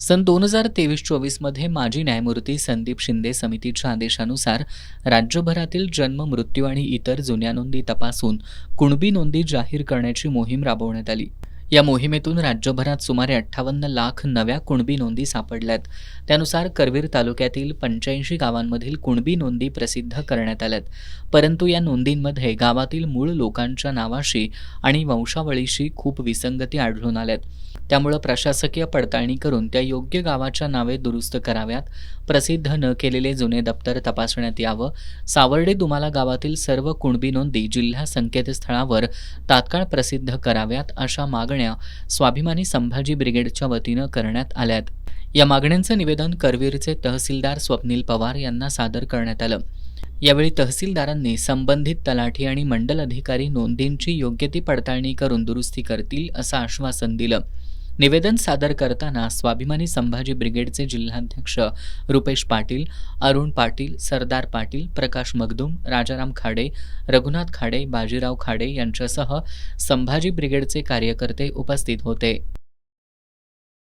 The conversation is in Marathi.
सन 2023-24 मध्ये माजी न्यायमूर्ती संदीप शिंदे समितीच्या आदेशानुसार राज्यभरातील जन्म, मृत्यू आणि इतर जुन्या नोंदी तपासून कुणबी नोंदी जाहीर करण्याची मोहीम राबवण्यात आली. या मोहिमेतून राज्यभरात सुमारे 58 लाख नव्या कुणबी नोंदी सापडल्यात. त्यानुसार करवीर तालुक्यातील 85 गावांमधील कुणबी नोंदी प्रसिद्ध करण्यात आल्यात. परंतु या नोंदींमध्ये गावातील मूळ लोकांच्या नावाशी आणि वंशावळीशी खूप विसंगती आढळून आल्यात. त्यामुळे प्रशासकीय पडताळणी करून त्या योग्य गावाच्या नावे दुरुस्त कराव्यात, प्रसिद्ध न केलेले जुने दप्तर तपासण्यात यावं, सावर्डे दुमाला गावातील सर्व कुणबी नोंदी जिल्हा संकेतस्थळावर तात्काळ प्रसिद्ध कराव्यात, अशा मागण्या स्वाभिमानी संभाजी ब्रिगेडच्या वतीनं करण्यात आल्यात. या मागण्यांचं निवेदन करवीरचे तहसीलदार स्वप्नील पवार यांना सादर करण्यात आलं. यावेळी तहसीलदारांनी संबंधित तलाठी आणि मंडल अधिकारी नोंदींची योग्य ती पडताळणी करून दुरुस्ती करतील असं आश्वासन दिलं. निवेदन सादर करताना स्वाभिमानी संभाजी ब्रिगेडचे जिल्हाध्यक्ष रुपेश पाटील, अरुण पाटील, सरदार पाटील, प्रकाश मगदूम, राजाराम खाडे, रघुनाथ खाडे, बाजीराव खाडे यांच्यासह संभाजी ब्रिगेडचे कार्यकर्ते उपस्थित होते.